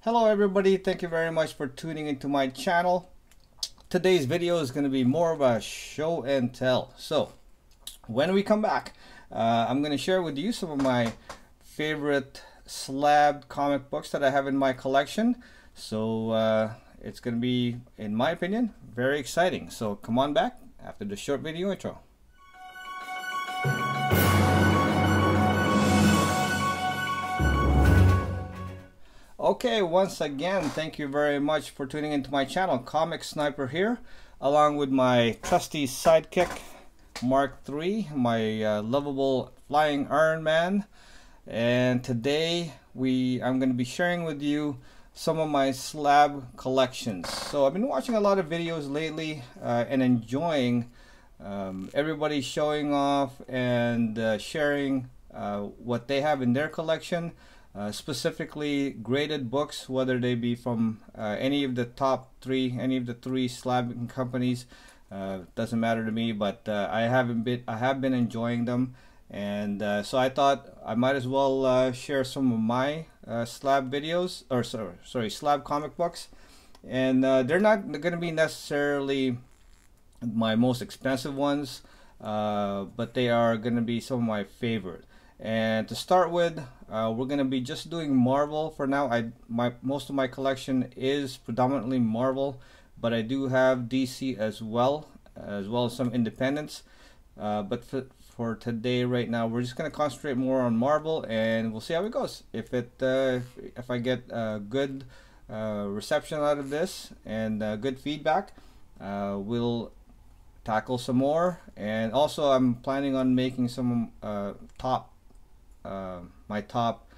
Hello everybody, thank you very much for tuning into my channel. Today's video is going to be more of a show and tell. So when we come back, I'm going to share with you some of my favorite slabbed comic books that I have in my collection. So it's going to be, in my opinion, very exciting. So come on back after the short video intro. Okay, once again, thank you very much for tuning into my channel. Comic Sniper here, along with my trusty sidekick, Mark III, my lovable flying Iron Man. And today, I'm going to be sharing with you some of my slab collections. So I've been watching a lot of videos lately and enjoying everybody showing off and sharing what they have in their collection. Specifically graded books, whether they be from any of the top three, any of the three slab companies, doesn't matter to me. But I have been enjoying them, and so I thought I might as well share some of my slab videos, or sorry, slab comic books. And they're not going to be necessarily my most expensive ones, but they are going to be some of my favorite. And to start with, we're going to be just doing Marvel for now. Most of my collection is predominantly Marvel, but I do have DC as well as some independents. But for today, right now, we're just going to concentrate more on Marvel, and we'll see how it goes. If I get good reception out of this and good feedback, we'll tackle some more. And also, I'm planning on making some my top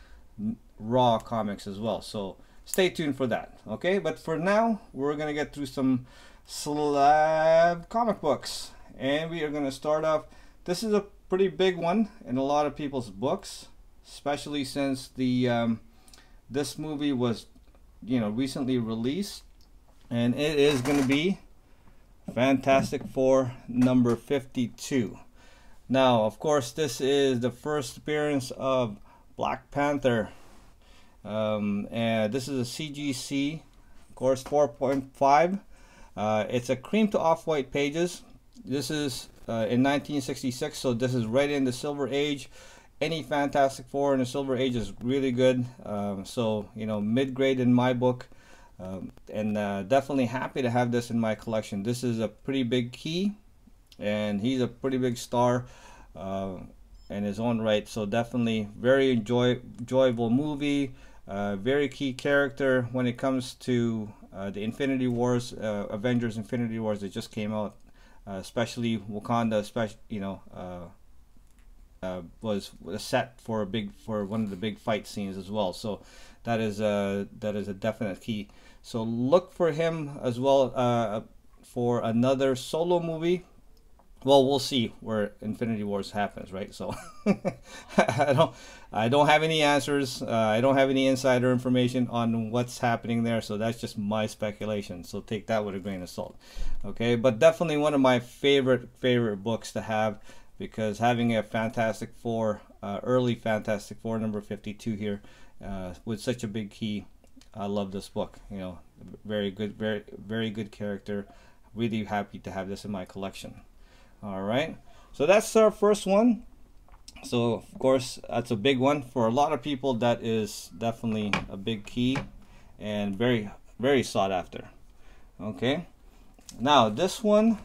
raw comics as well, so stay tuned for that. Okay, but for now we're gonna get through some slab comic books, and we are gonna start off. This is a pretty big one in a lot of people's books, especially since the this movie was recently released, and it is gonna be Fantastic Four number 52. Now, of course, this is the first appearance of Black Panther, and this is a CGC, of course, 4.5. It's a cream to off-white pages. This is in 1966, so this is right in the Silver Age. Any Fantastic Four in the Silver Age is really good. So mid-grade in my book, and definitely happy to have this in my collection. This is a pretty big key, and he's a pretty big star in his own right. So definitely very enjoyable movie, very key character when it comes to the Infinity Wars, Avengers Infinity Wars that just came out, especially Wakanda, was set for one of the big fight scenes as well. So that is a definite key. So look for him as well for another solo movie. Well, we'll see where Infinity Wars happens, right? So I don't have any answers. I don't have any insider information on what's happening there, so that's just my speculation. So take that with a grain of salt, okay? But definitely one of my favorite books to have, because having a Fantastic Four, early Fantastic Four number 52 here, with such a big key, I love this book. Very good, very good character. Really happy to have this in my collection. All right, so that's our first one. So of course that's a big one for a lot of people. That is definitely a big key and very sought after. Okay, now this one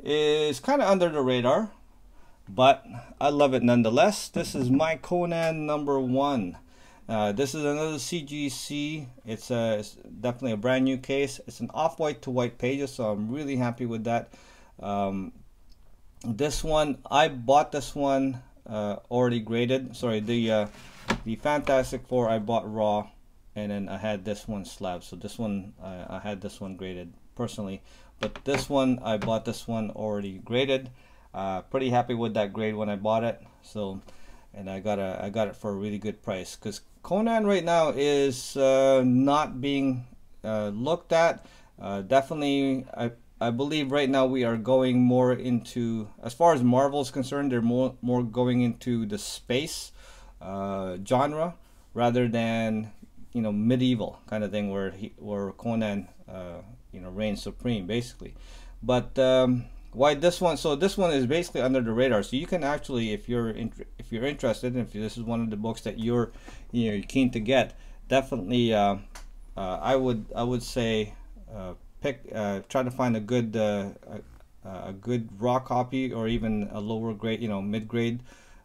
is kind of under the radar, but I love it nonetheless. This is my Conan number 1. This is another CGC. It's definitely a brand new case. It's an off-white to white pages, so I'm really happy with that. This one, I bought this one already graded. Sorry, the Fantastic Four I bought raw, and then I had this one slab. So this one I had this one graded personally, but this one I bought this one already graded. Pretty happy with that grade when I bought it. So, and I got it for a really good price, because Conan right now is not being looked at. Definitely, I believe right now we are going more into, as far as Marvel is concerned, they're more going into the space genre rather than you know, medieval kind of thing where Conan you know, reigns supreme basically. But why this one? So this one is basically under the radar. So you can actually, if you're interested, and if this is one of the books that you're keen to get, definitely I would say try to find a good raw copy, or even a lower grade, you know, mid grade,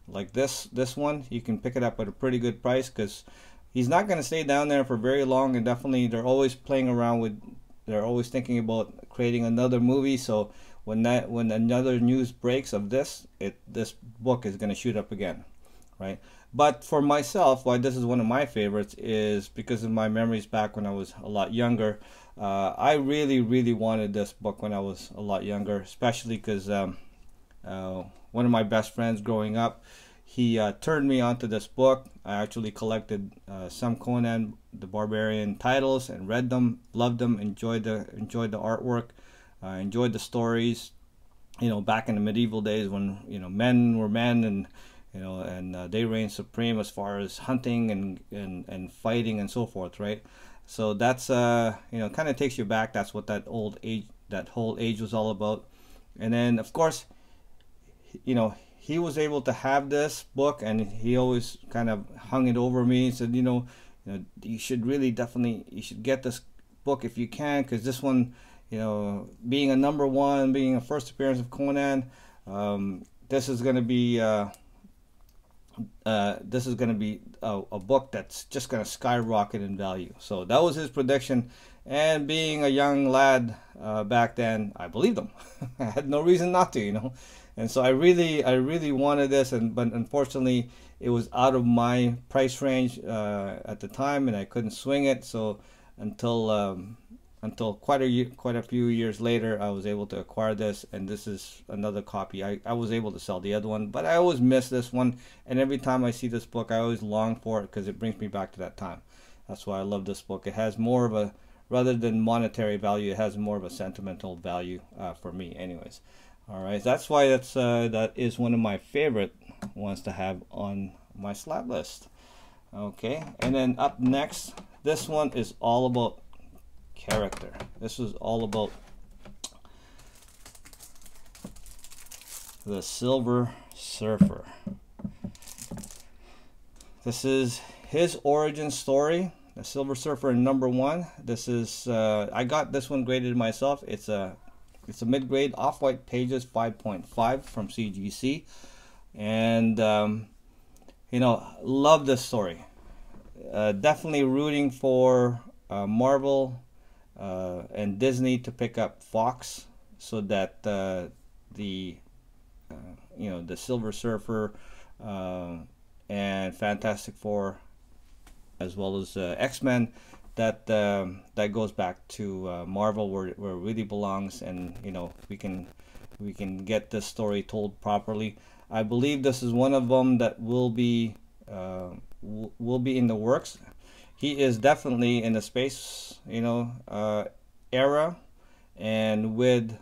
like this one. You can pick it up at a pretty good price, because he's not going to stay down there for very long, and definitely they're always playing around with, they're always thinking about creating another movie. So when another news breaks of this, this book is going to shoot up again, right? But for myself, why this is one of my favorites is because of my memories back when I was a lot younger. I really wanted this book when I was a lot younger, especially because one of my best friends growing up, he turned me onto this book. I actually collected some Conan the Barbarian titles and read them, loved them, enjoyed the artwork, enjoyed the stories. You know, back in the medieval days when, you know, men were men, and you know, and they reigned supreme as far as hunting and fighting and so forth, right? So that's you know, kind of takes you back. That's what that whole age was all about. And then of course, you know, he was able to have this book, and he always kind of hung it over me and said, you know, you should really you should get this book if you can, because this one, you know, being a #1, being a first appearance of Conan, this is going to be a book that's just going to skyrocket in value. So that was his prediction, and being a young lad back then, I believed him. I had no reason not to, you know. And so I really wanted this, but unfortunately it was out of my price range at the time, and I couldn't swing it. So until quite a few years later, I was able to acquire this, and this is another copy. I was able to sell the other one, but I always miss this one, and every time I see this book, I always long for it, because it brings me back to that time. That's why I love this book. It has more of a, rather than monetary value, it has more of a sentimental value for me anyways. All right, that's why that is one of my favorite ones to have on my slab list. Okay, and then up next, this one is all about character. This is all about the Silver Surfer. This is his origin story, the Silver Surfer #1. This is I got this one graded myself. It's a mid-grade off-white pages, 5.5 from CGC, and you know, love this story. Definitely rooting for Marvel and Disney to pick up Fox, so that you know, the Silver Surfer and Fantastic Four, as well as X-Men, that goes back to Marvel, where it really belongs, and you know, we can get this story told properly. I believe this is one of them that will be in the works. He is definitely in the space, you know, era, and with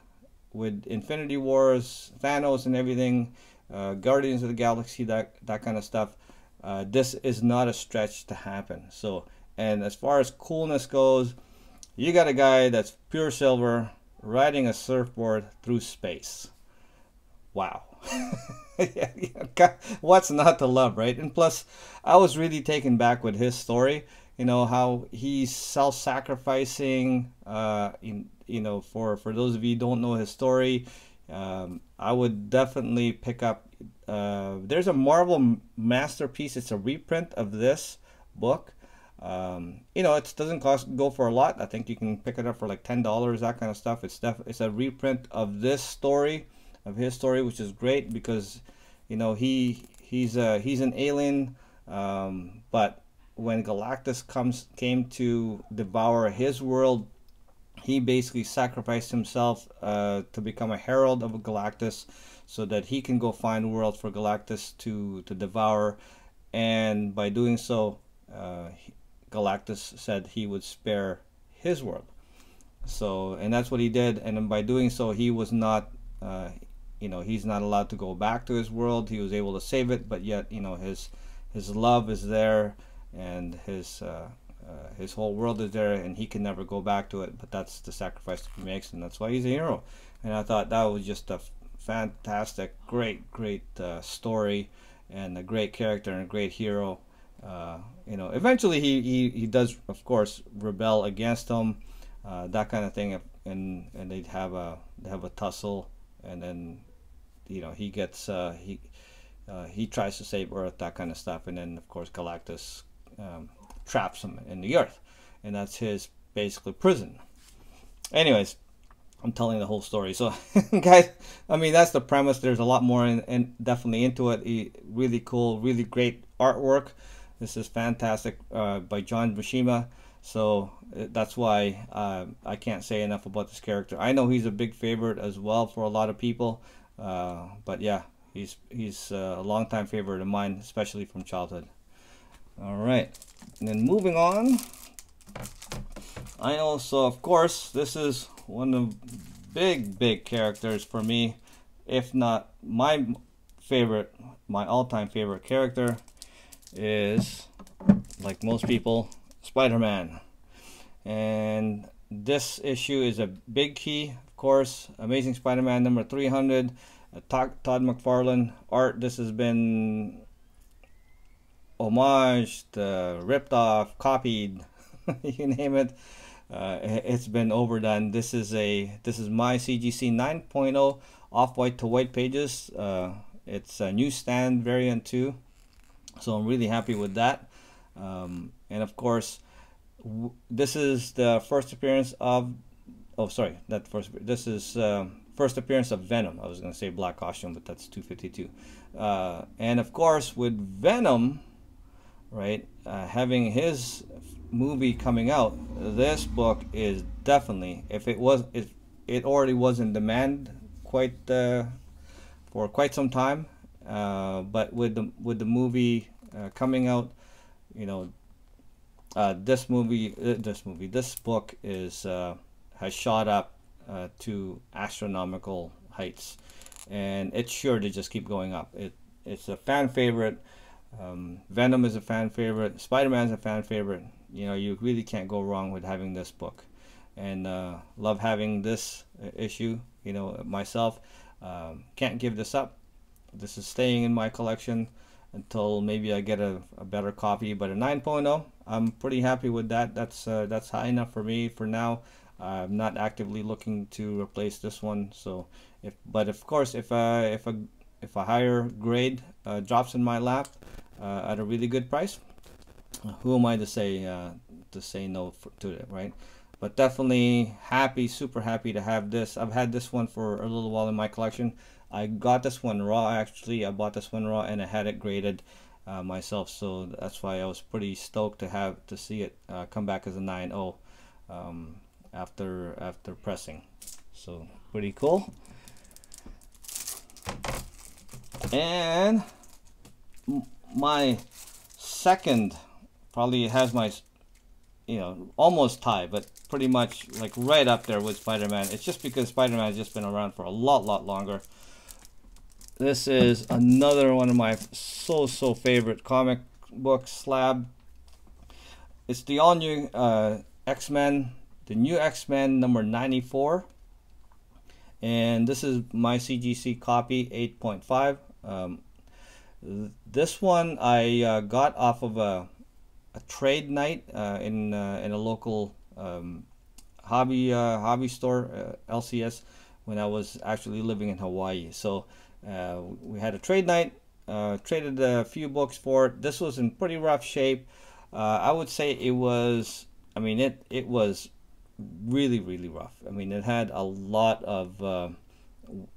Infinity Wars, Thanos, and everything, Guardians of the Galaxy, that kind of stuff. This is not a stretch to happen. So, and as far as coolness goes, you got a guy that's pure silver riding a surfboard through space. Wow. What's not to love, right? And plus, I was really taken back with his story. You know, how he's self-sacrificing. You know, for those of you who don't know his story, I would definitely pick up. There's a Marvel masterpiece. It's a reprint of this book. You know, it doesn't go for a lot. I think you can pick it up for like $10, that kind of stuff. It's a reprint of this story, of his story, which is great, because you know, he's an alien, but when Galactus came to devour his world, he basically sacrificed himself to become a herald of Galactus, so that he can go find worlds for Galactus to devour. And by doing so, Galactus said he would spare his world. So, and that's what he did. And then by doing so, he was not, you know, he's not allowed to go back to his world. He was able to save it, but yet, you know, his love is there, and his his whole world is there, and he can never go back to it. But that's the sacrifice he makes, and that's why he's a hero. And I thought that was just a fantastic, great story, and a great character and a great hero. You know, eventually he does, of course, rebel against him, that kind of thing, and they have a tussle, and then, you know, he gets he tries to save Earth, that kind of stuff, and then of course Galactus traps him in the Earth, and that's his basically prison. Anyways, I'm telling the whole story. So guys, I mean, that's the premise. There's a lot more and definitely into it. Really cool, really great artwork. This is fantastic by John Buscema. So that's why I can't say enough about this character. I know he's a big favorite as well for a lot of people, but yeah, he's a longtime favorite of mine, especially from childhood. All right, and then moving on, I also, of course, this is one of big characters for me, if not my favorite, my all-time favorite character is, like most people, Spider-Man. And this issue is a big key, of course. Amazing Spider-Man number 300, Todd McFarlane art. This has been homaged, ripped off, copied, you name it. It's been overdone. This is my CGC 9.0 off-white to white pages. It's a newsstand variant too, so I'm really happy with that. And of course, this is the first appearance of, oh sorry, not first, this is first appearance of Venom. I was going to say Black Costume, but that's 252. And of course, with Venom, right, having his movie coming out, this book is definitely, if it already was in demand for quite some time, but with the movie coming out, you know, this book is has shot up to astronomical heights, and it's sure to just keep going up. It's a fan favorite. Venom is a fan favorite. Spider-Man is a fan favorite. You know, you really can't go wrong with having this book, and love having this issue. You know, myself, can't give this up. This is staying in my collection until maybe I get a better copy. But a 9.0, I'm pretty happy with that. That's high enough for me for now. I'm not actively looking to replace this one. So, but of course, if a higher grade drops in my lap at a really good price, who am I to say no to it, right? But definitely happy, super happy to have this. I've had this one for a little while in my collection. I got this one raw, actually. I bought this one raw, and I had it graded myself, so that's why I was pretty stoked to see it come back as a 9.0 after pressing. So pretty cool. And my second probably has my, you know, almost tie, but pretty much like right up there with Spider-Man. It's just because Spider-Man has just been around for a lot longer. This is another one of my so favorite comic books, Slabbed. It's the all new X-Men, the new X-Men number 94, and this is my CGC copy 8.5. This one I got off of a trade night in a local hobby store, LCS, when I was actually living in Hawaii. So we had a trade night, traded a few books for it. This was in pretty rough shape. I would say it was, I mean, it was really rough. I mean, it had a lot of,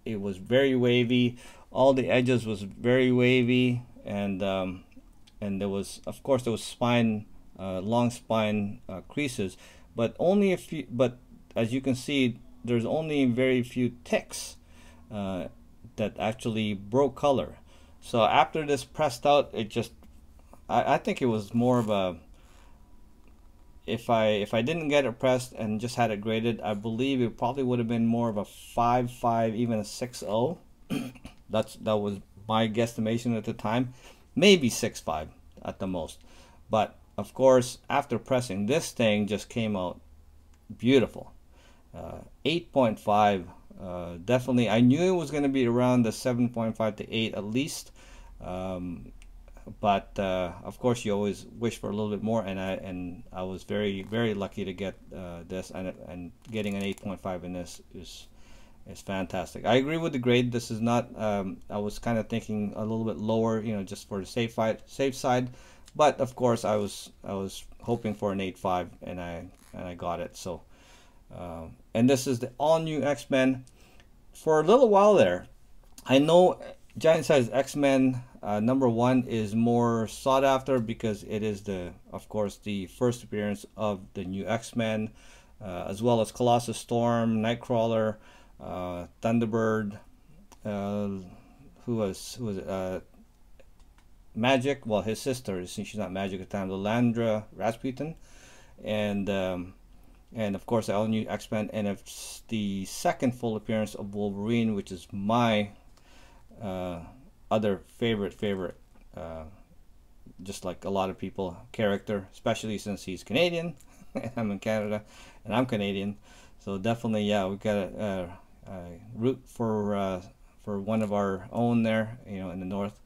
it was very wavy. All the edges was very wavy, and there was, of course, there was spine, long spine creases, but only a few. But as you can see, there's only very few ticks that actually broke color. So after this pressed out, it just, I think it was more of a, if I didn't get it pressed and just had it graded, I believe it probably would have been more of a 5.5, even a 6.0. That was my guesstimation at the time, maybe 6.5 at the most. But of course, after pressing, this thing just came out beautiful. 8.5, definitely. I knew it was going to be around the 7.5 to 8 at least, but of course you always wish for a little bit more, and I was very, very lucky to get this, and getting an 8.5 in this is fantastic. I agree with the grade. This is not, I was kind of thinking a little bit lower, you know, just for the safe side, but of course I was hoping for an 8.5, and I got it. So and this is the all-new X-Men. For a little while there, I know Giant Size X-Men #1 is more sought after because it is of course the first appearance of the new X-Men, as well as Colossus Storm, Nightcrawler, Thunderbird, who was it? Magic. Well, his sister, since she's not Magic at the time, Lilandra Rasputin, and of course the all new X-Men, and it's the second full appearance of Wolverine, which is my other favorite, just like a lot of people, character, especially since he's Canadian and I'm in Canada and I'm Canadian. So definitely, yeah, we got a root for one of our own there, you know, in the north.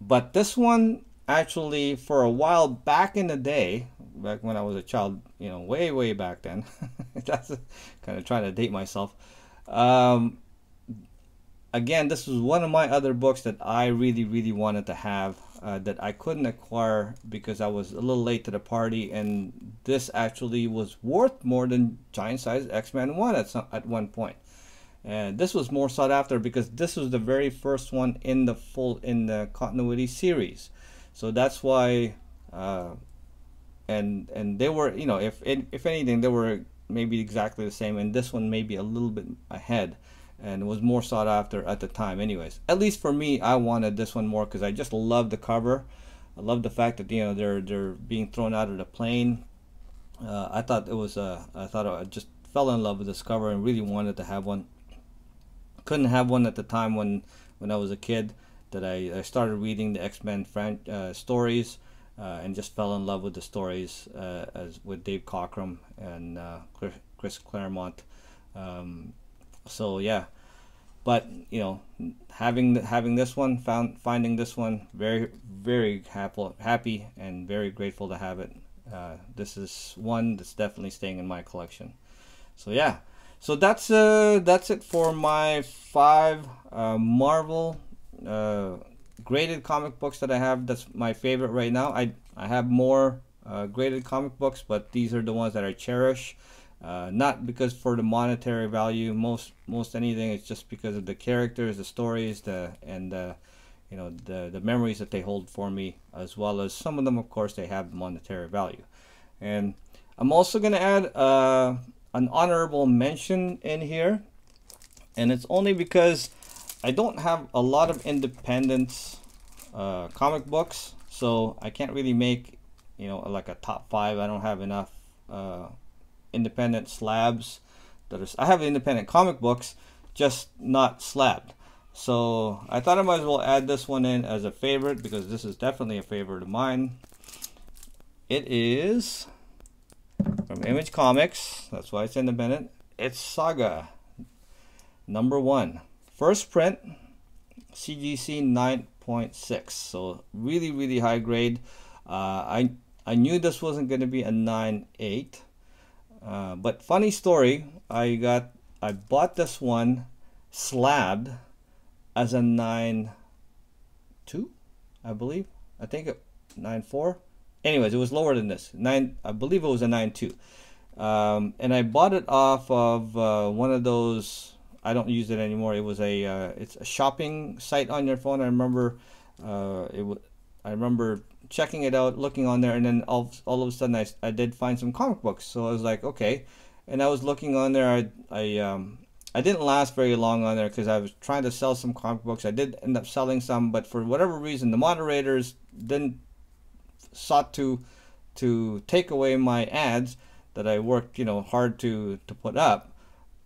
But this one, actually, for a while back in the day, back when I was a child, you know, way back then, that's kind of trying to date myself. Again, this was one of my other books that I really wanted to have, that I couldn't acquire because I was a little late to the party, and this actually was worth more than Giant Size X-Men 1 at one point. And this was more sought after because this was the very first one in the continuity series. So that's why, and they were, you know, if anything, they were maybe exactly the same, and this one maybe a little bit ahead, and it was more sought after at the time. Anyways, at least for me, I wanted this one more because I just love the cover. I love the fact that, you know, they're being thrown out of the plane. I thought it was I just fell in love with this cover and really wanted to have one. Couldn't have one at the time when I was a kid, that I started reading the X-Men stories, and just fell in love with the stories, as with Dave Cockrum and Chris Claremont. So yeah, but you know, having this one, finding this one, very happy and very grateful to have it. This is one that's definitely staying in my collection. So yeah. So that's it for my 5 Marvel graded comic books that I have. That's my favorite right now. I have more graded comic books, but these are the ones that I cherish. Not because for the monetary value, most anything. It's just because of the characters, the stories, and you know, the memories that they hold for me, as well as some of them, of course, they have monetary value. And I'm also gonna add an honorable mention in here, and it's only because I don't have a lot of independent comic books, so I can't really make, you know, like a top 5. I don't have enough independent slabs. I have independent comic books, just not slabbed. So I thought I might as well add this one in as a favorite, because this is definitely a favorite of mine. It is from Image Comics. That's why it's independent. It's Saga #1, first print, CGC 9.6. So really high grade. I knew this wasn't going to be a 9.8, but funny story, I bought this one slabbed as a 9.2, I believe. I think 9.4. Anyways, it was lower than this. I believe it was a 9.2. And I bought it off of one of those. I don't use it anymore. It was it's a shopping site on your phone. I remember I remember checking it out, looking on there, and then all of a sudden I did find some comic books. So I was like, okay. And I was looking on there. I didn't last very long on there because I was trying to sell some comic books. I did end up selling some, but for whatever reason, the moderators didn't sought to take away my ads that I worked, you know, hard to put up,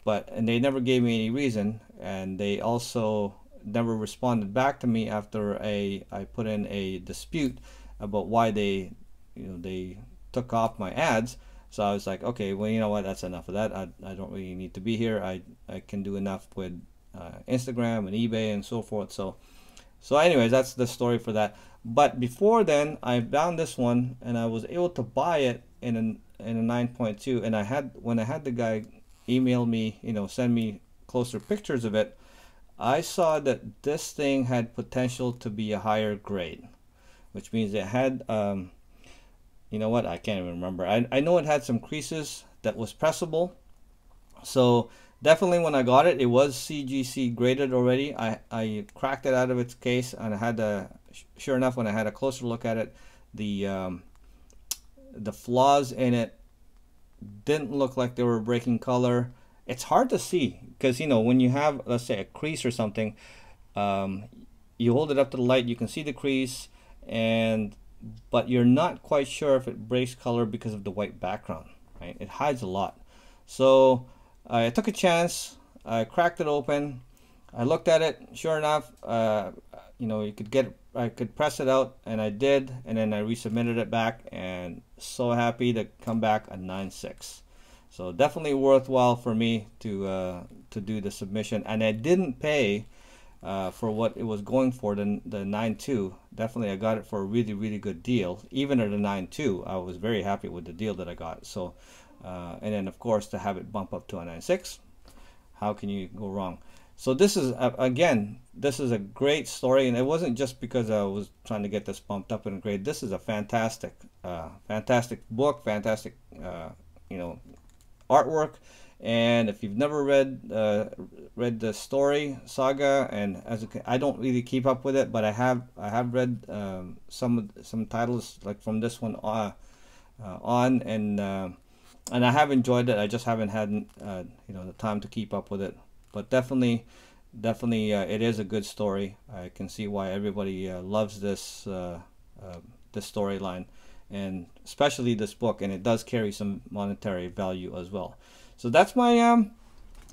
and they never gave me any reason, and they also never responded back to me after I put in a dispute about why they they took off my ads. So I was like, okay, well, you know what, that's enough of that. I don't really need to be here. I can do enough with Instagram and eBay and so forth. So anyways, that's the story for that. But before then, I found this one and I was able to buy it in a 9.2. And when I had the guy email me, send me closer pictures of it, I saw that this thing had potential to be a higher grade, which means it had, you know what, I can't even remember. I know it had some creases that was pressable. So definitely when I got it, it was CGC graded already. I cracked it out of its case, and I had sure enough, when I had a closer look at it, the flaws in it didn't look like they were breaking color. It's hard to see because, when you have, let's say, a crease or something, you hold it up to the light, you can see the crease, but you're not quite sure if it breaks color because of the white background, right? It hides a lot. So I took a chance. I cracked it open. I looked at it. Sure enough, I could press it out, and I did, and then I resubmitted it back, and so happy to come back a 9.6. So definitely worthwhile for me to do the submission, and I didn't pay for what it was going for, the 9.2. Definitely, I got it for a really, really good deal. Even at a 9.2, I was very happy with the deal that I got. So, and then of course to have it bump up to a 9.6, how can you go wrong? So this is again, this is a great story, and it wasn't just because I was trying to get this bumped up in a grade. This is a fantastic, fantastic book, fantastic, artwork. And if you've never read the story Saga, and I don't really keep up with it, but I have read some titles like from this one on, and I have enjoyed it. I just haven't had the time to keep up with it. But definitely, it is a good story. I can see why everybody loves this this storyline, and especially this book. And it does carry some monetary value as well. So that's my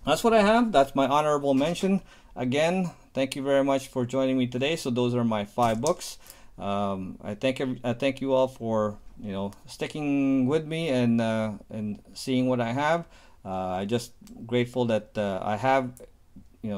that's what I have. That's my honorable mention. Again, thank you very much for joining me today. So those are my 5 books. I thank you all for sticking with me and seeing what I have. I just grateful that I have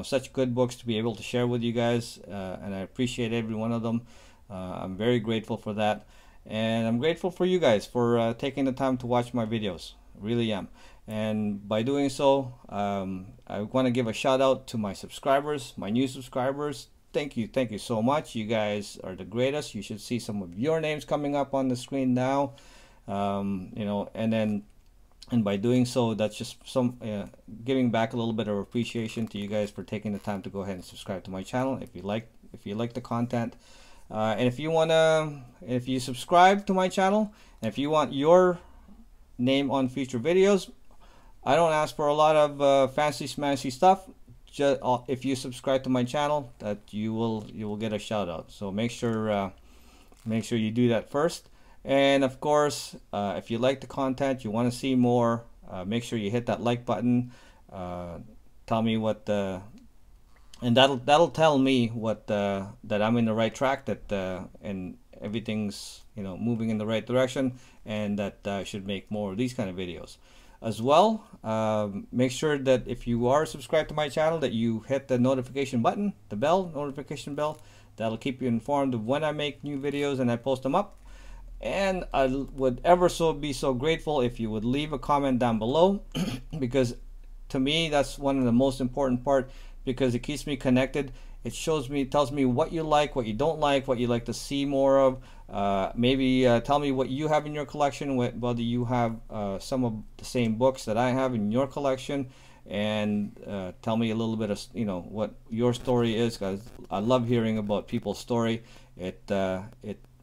such good books to be able to share with you guys, and I appreciate every one of them. I'm very grateful for that, and I'm grateful for you guys for taking the time to watch my videos. Really am. And by doing so, I want to give a shout out to my subscribers, my new subscribers. Thank you so much. You guys are the greatest. You should see some of your names coming up on the screen now. And by doing so, that's just some giving back a little bit of appreciation to you guys for taking the time to go ahead and subscribe to my channel if you like the content. And if you subscribe to my channel, and if you want your name on future videos, I don't ask for a lot of fancy smashy stuff. Just if you subscribe to my channel, that you will get a shout out. So make sure you do that first. And of course, if you like the content, you want to see more, make sure you hit that like button. Tell me what and that'll tell me what that I'm in the right track, that and everything's moving in the right direction, and that I should make more of these kind of videos as well. Make sure that if you are subscribed to my channel, that you hit the notification button, the notification bell. That'll keep you informed of when I make new videos and I post them up. And I would be so grateful if you would leave a comment down below, because to me that's one of the most important part, because it keeps me connected. It tells me what you like, what you don't like, what you like to see more of. Maybe tell me what you have in your collection, whether you have some of the same books that I have in your collection, and tell me a little bit of what your story is, because I love hearing about people's story. It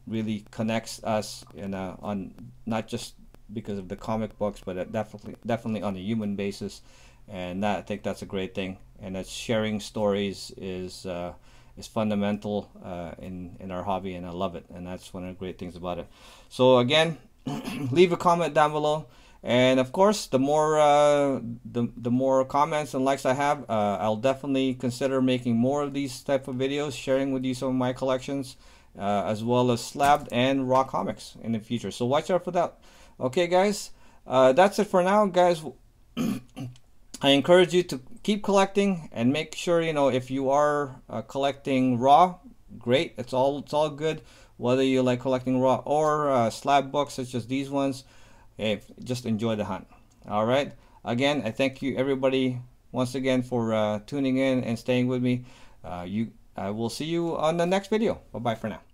really connects us on not just because of the comic books, but definitely on a human basis. And I think that's a great thing, and that sharing stories is fundamental in our hobby, and I love it, and that's one of the great things about it. So again, leave a comment down below, and of course the more comments and likes I have, I'll definitely consider making more of these type of videos, sharing with you some of my collections, as well as Slabbed and raw comics in the future. So watch out for that. Okay, guys, that's it for now, guys. I encourage you to keep collecting and make sure, you know, if you are collecting raw, great. It's all good. Whether you like collecting raw or slab books such as these ones, hey, just enjoy the hunt. All right. Again, I thank you everybody once again for tuning in and staying with me. I will see you on the next video. Bye bye for now.